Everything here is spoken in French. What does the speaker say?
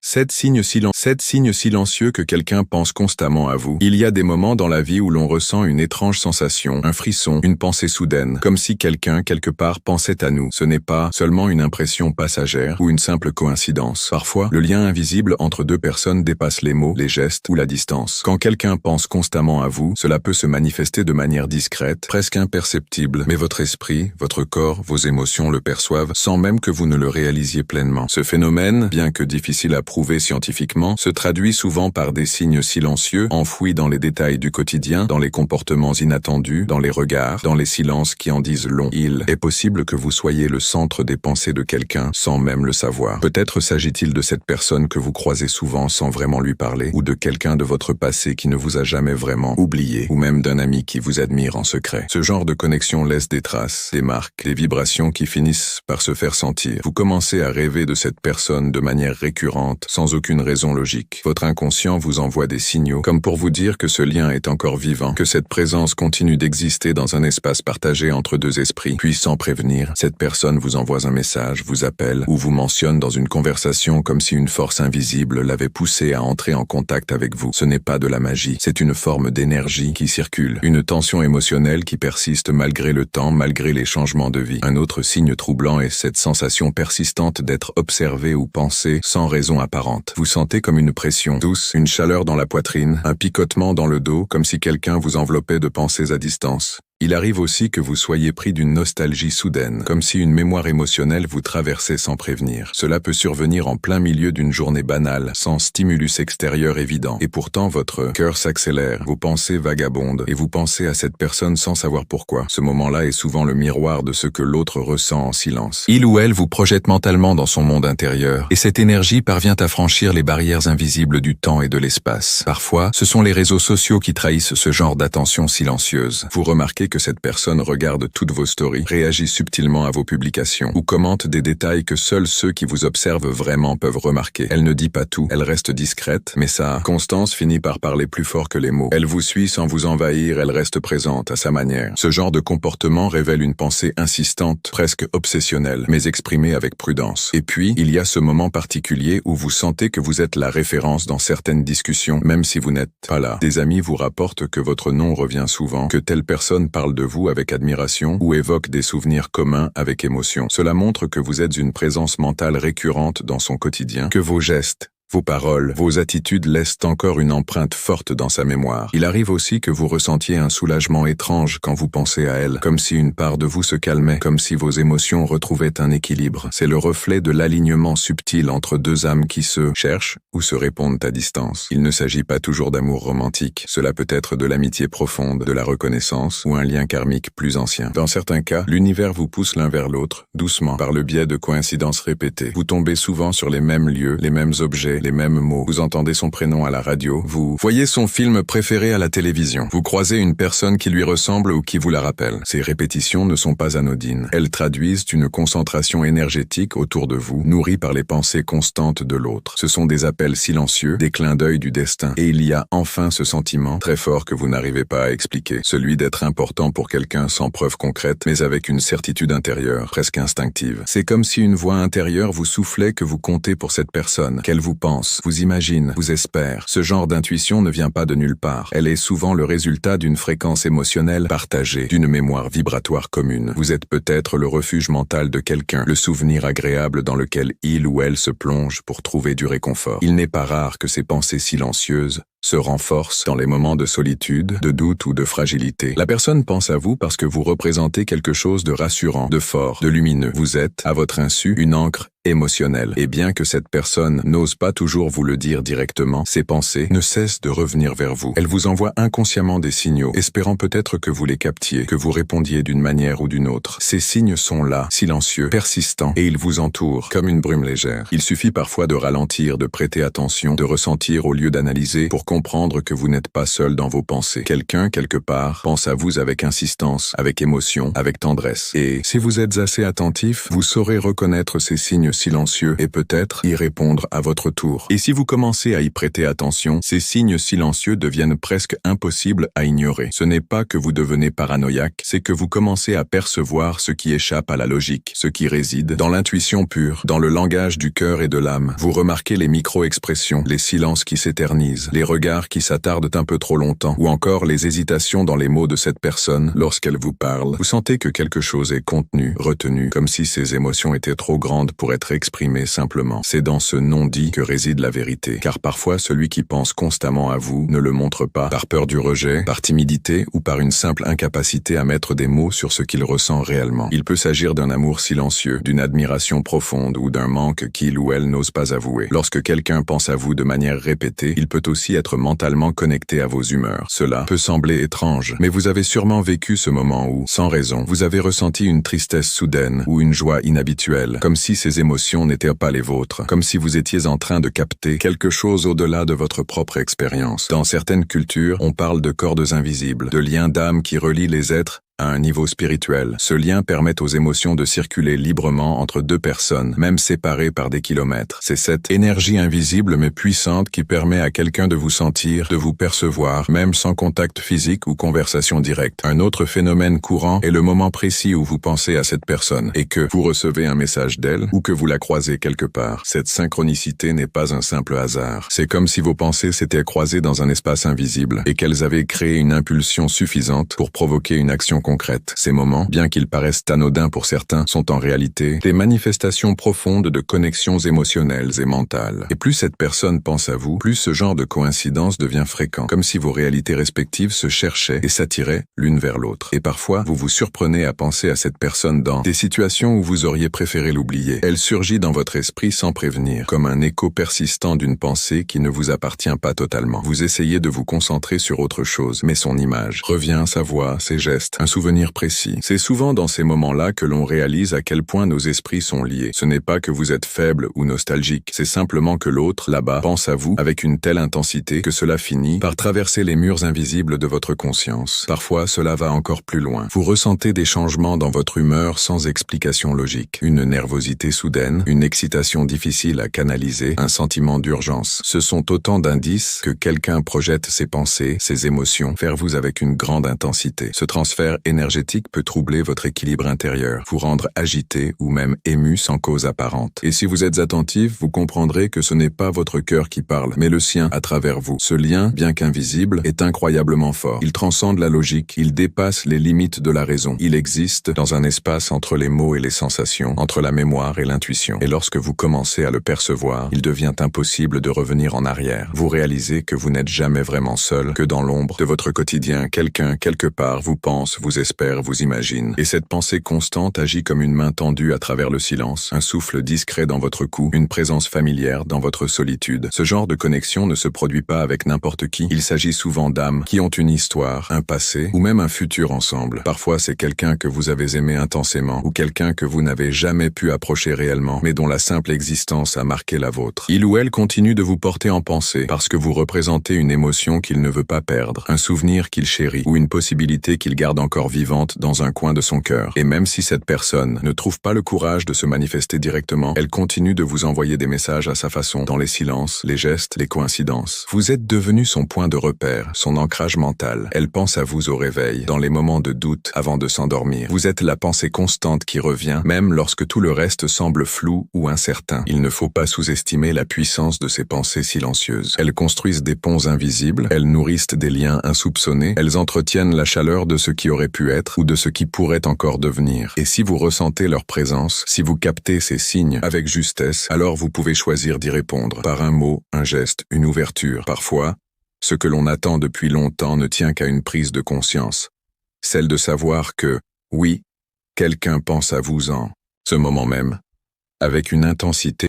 7 signes silencieux que quelqu'un pense constamment à vous. Il y a des moments dans la vie où l'on ressent une étrange sensation, un frisson, une pensée soudaine, comme si quelqu'un, quelque part, pensait à nous. Ce n'est pas seulement une impression passagère ou une simple coïncidence. Parfois, le lien invisible entre deux personnes dépasse les mots, les gestes ou la distance. Quand quelqu'un pense constamment à vous, cela peut se manifester de manière discrète, presque imperceptible, mais votre esprit, votre corps, vos émotions le perçoivent sans même que vous ne le réalisiez pleinement. Ce phénomène, bien que difficile à prouver scientifiquement, se traduit souvent par des signes silencieux, enfouis dans les détails du quotidien, dans les comportements inattendus, dans les regards, dans les silences qui en disent long. Il est possible que vous soyez le centre des pensées de quelqu'un sans même le savoir. Peut-être s'agit-il de cette personne que vous croisez souvent sans vraiment lui parler, ou de quelqu'un de votre passé qui ne vous a jamais vraiment oublié, ou même d'un ami qui vous admire en secret. Ce genre de connexion laisse des traces, des marques, des vibrations qui finissent par se faire sentir. Vous commencez à rêver de cette personne de manière récurrente, sans aucune raison logique. Votre inconscient vous envoie des signaux, comme pour vous dire que ce lien est encore vivant, que cette présence continue d'exister dans un espace partagé entre deux esprits. Puis, sans prévenir, cette personne vous envoie un message, vous appelle, ou vous mentionne dans une conversation comme si une force invisible l'avait poussé à entrer en contact avec vous. Ce n'est pas de la magie, c'est une forme d'énergie qui circule, une tension émotionnelle qui persiste malgré le temps, malgré les changements de vie. Un autre signe troublant est cette sensation persistante d'être observé ou pensé sans raison apparente. Vous sentez comme une pression douce, une chaleur dans la poitrine, un picotement dans le dos, comme si quelqu'un vous enveloppait de pensées à distance. Il arrive aussi que vous soyez pris d'une nostalgie soudaine, comme si une mémoire émotionnelle vous traversait sans prévenir. Cela peut survenir en plein milieu d'une journée banale, sans stimulus extérieur évident. Et pourtant, votre cœur s'accélère, vos pensées vagabondent, et vous pensez à cette personne sans savoir pourquoi. Ce moment-là est souvent le miroir de ce que l'autre ressent en silence. Il ou elle vous projette mentalement dans son monde intérieur, et cette énergie parvient à franchir les barrières invisibles du temps et de l'espace. Parfois, ce sont les réseaux sociaux qui trahissent ce genre d'attention silencieuse. Vous remarquez que cette personne regarde toutes vos stories, réagit subtilement à vos publications ou commente des détails que seuls ceux qui vous observent vraiment peuvent remarquer. Elle ne dit pas tout, elle reste discrète, mais sa constance finit par parler plus fort que les mots. Elle vous suit sans vous envahir, elle reste présente à sa manière. Ce genre de comportement révèle une pensée insistante, presque obsessionnelle, mais exprimée avec prudence. Et puis, il y a ce moment particulier où vous sentez que vous êtes la référence dans certaines discussions, même si vous n'êtes pas là. Des amis vous rapportent que votre nom revient souvent, que telle personne parle de vous avec admiration ou évoque des souvenirs communs avec émotion. Cela montre que vous êtes une présence mentale récurrente dans son quotidien, que vos gestes, vos paroles, vos attitudes laissent encore une empreinte forte dans sa mémoire. Il arrive aussi que vous ressentiez un soulagement étrange quand vous pensez à elle, comme si une part de vous se calmait, comme si vos émotions retrouvaient un équilibre. C'est le reflet de l'alignement subtil entre deux âmes qui se cherchent ou se répondent à distance. Il ne s'agit pas toujours d'amour romantique, cela peut être de l'amitié profonde, de la reconnaissance ou un lien karmique plus ancien. Dans certains cas, l'univers vous pousse l'un vers l'autre, doucement, par le biais de coïncidences répétées. Vous tombez souvent sur les mêmes lieux, les mêmes objets, les mêmes mots. Vous entendez son prénom à la radio. Vous voyez son film préféré à la télévision. Vous croisez une personne qui lui ressemble ou qui vous la rappelle. Ces répétitions ne sont pas anodines. Elles traduisent une concentration énergétique autour de vous, nourrie par les pensées constantes de l'autre. Ce sont des appels silencieux, des clins d'œil du destin. Et il y a enfin ce sentiment très fort que vous n'arrivez pas à expliquer. Celui d'être important pour quelqu'un sans preuve concrète, mais avec une certitude intérieure, presque instinctive. C'est comme si une voix intérieure vous soufflait que vous comptez pour cette personne, qu'elle vous pense, vous imagine, vous espère. Ce genre d'intuition ne vient pas de nulle part. Elle est souvent le résultat d'une fréquence émotionnelle partagée, d'une mémoire vibratoire commune. Vous êtes peut-être le refuge mental de quelqu'un, le souvenir agréable dans lequel il ou elle se plonge pour trouver du réconfort. Il n'est pas rare que ces pensées silencieuses se renforcent dans les moments de solitude, de doute ou de fragilité. La personne pense à vous parce que vous représentez quelque chose de rassurant, de fort, de lumineux. Vous êtes, à votre insu, une ancre émotionnelle. Et bien que cette personne n'ose pas toujours vous le dire directement, ses pensées ne cessent de revenir vers vous. Elle vous envoie inconsciemment des signaux, espérant peut-être que vous les captiez, que vous répondiez d'une manière ou d'une autre. Ces signes sont là, silencieux, persistants, et ils vous entourent, comme une brume légère. Il suffit parfois de ralentir, de prêter attention, de ressentir au lieu d'analyser, pour comprendre comprendre que vous n'êtes pas seul dans vos pensées. Quelqu'un, quelque part, pense à vous avec insistance, avec émotion, avec tendresse. Et si vous êtes assez attentif, vous saurez reconnaître ces signes silencieux et peut-être y répondre à votre tour. Et si vous commencez à y prêter attention, ces signes silencieux deviennent presque impossibles à ignorer. Ce n'est pas que vous devenez paranoïaque, c'est que vous commencez à percevoir ce qui échappe à la logique, ce qui réside dans l'intuition pure, dans le langage du cœur et de l'âme. Vous remarquez les micro-expressions, les silences qui s'éternisent, les regards qui s'attardent un peu trop longtemps, ou encore les hésitations dans les mots de cette personne lorsqu'elle vous parle. Vous sentez que quelque chose est contenu, retenu, comme si ces émotions étaient trop grandes pour être exprimées simplement. C'est dans ce non-dit que réside la vérité, car parfois celui qui pense constamment à vous ne le montre pas, par peur du rejet, par timidité ou par une simple incapacité à mettre des mots sur ce qu'il ressent réellement. Il peut s'agir d'un amour silencieux, d'une admiration profonde ou d'un manque qu'il ou elle n'ose pas avouer. Lorsque quelqu'un pense à vous de manière répétée, il peut aussi être mentalement connecté à vos humeurs. Cela peut sembler étrange, mais vous avez sûrement vécu ce moment où, sans raison, vous avez ressenti une tristesse soudaine ou une joie inhabituelle, comme si ces émotions n'étaient pas les vôtres, comme si vous étiez en train de capter quelque chose au-delà de votre propre expérience. Dans certaines cultures, on parle de cordes invisibles, de liens d'âme qui relient les êtres à un niveau spirituel. Ce lien permet aux émotions de circuler librement entre deux personnes, même séparées par des kilomètres. C'est cette énergie invisible mais puissante qui permet à quelqu'un de vous sentir, de vous percevoir, même sans contact physique ou conversation directe. Un autre phénomène courant est le moment précis où vous pensez à cette personne et que vous recevez un message d'elle ou que vous la croisez quelque part. Cette synchronicité n'est pas un simple hasard. C'est comme si vos pensées s'étaient croisées dans un espace invisible et qu'elles avaient créé une impulsion suffisante pour provoquer une action concrète. Ces moments, bien qu'ils paraissent anodins pour certains, sont en réalité des manifestations profondes de connexions émotionnelles et mentales. Et plus cette personne pense à vous, plus ce genre de coïncidence devient fréquent, comme si vos réalités respectives se cherchaient et s'attiraient l'une vers l'autre. Et parfois, vous vous surprenez à penser à cette personne dans des situations où vous auriez préféré l'oublier. Elle surgit dans votre esprit sans prévenir, comme un écho persistant d'une pensée qui ne vous appartient pas totalement. Vous essayez de vous concentrer sur autre chose, mais son image revient, sa voix, ses gestes, un souvenir précis. C'est souvent dans ces moments-là que l'on réalise à quel point nos esprits sont liés. Ce n'est pas que vous êtes faible ou nostalgique, c'est simplement que l'autre, là-bas, pense à vous avec une telle intensité que cela finit par traverser les murs invisibles de votre conscience. Parfois, cela va encore plus loin. Vous ressentez des changements dans votre humeur sans explication logique. Une nervosité soudaine, une excitation difficile à canaliser, un sentiment d'urgence. Ce sont autant d'indices que quelqu'un projette ses pensées, ses émotions vers vous avec une grande intensité. Ce transfert énergétique peut troubler votre équilibre intérieur, vous rendre agité ou même ému sans cause apparente. Et si vous êtes attentif, vous comprendrez que ce n'est pas votre cœur qui parle, mais le sien à travers vous. Ce lien, bien qu'invisible, est incroyablement fort. Il transcende la logique, il dépasse les limites de la raison. Il existe dans un espace entre les mots et les sensations, entre la mémoire et l'intuition. Et lorsque vous commencez à le percevoir, il devient impossible de revenir en arrière. Vous réalisez que vous n'êtes jamais vraiment seul, que dans l'ombre de votre quotidien, quelqu'un, quelque part, vous pense, vous espère, vous imagine. Et cette pensée constante agit comme une main tendue à travers le silence, un souffle discret dans votre cou, une présence familière dans votre solitude. Ce genre de connexion ne se produit pas avec n'importe qui. Il s'agit souvent d'âmes qui ont une histoire, un passé ou même un futur ensemble. Parfois, c'est quelqu'un que vous avez aimé intensément ou quelqu'un que vous n'avez jamais pu approcher réellement, mais dont la simple existence a marqué la vôtre. Il ou elle continue de vous porter en pensée parce que vous représentez une émotion qu'il ne veut pas perdre, un souvenir qu'il chérit ou une possibilité qu'il garde encore vivante dans un coin de son cœur. Et même si cette personne ne trouve pas le courage de se manifester directement, elle continue de vous envoyer des messages à sa façon, dans les silences, les gestes, les coïncidences. Vous êtes devenu son point de repère, son ancrage mental. Elle pense à vous au réveil, dans les moments de doute, avant de s'endormir. Vous êtes la pensée constante qui revient, même lorsque tout le reste semble flou ou incertain. Il ne faut pas sous-estimer la puissance de ces pensées silencieuses. Elles construisent des ponts invisibles, elles nourrissent des liens insoupçonnés, elles entretiennent la chaleur de ce qui aurait pu être ou de ce qui pourrait encore devenir. Et si vous ressentez leur présence, si vous captez ces signes avec justesse, alors vous pouvez choisir d'y répondre par un mot, un geste, une ouverture. Parfois, ce que l'on attend depuis longtemps ne tient qu'à une prise de conscience, celle de savoir que, oui, quelqu'un pense à vous en ce moment même, avec une intensité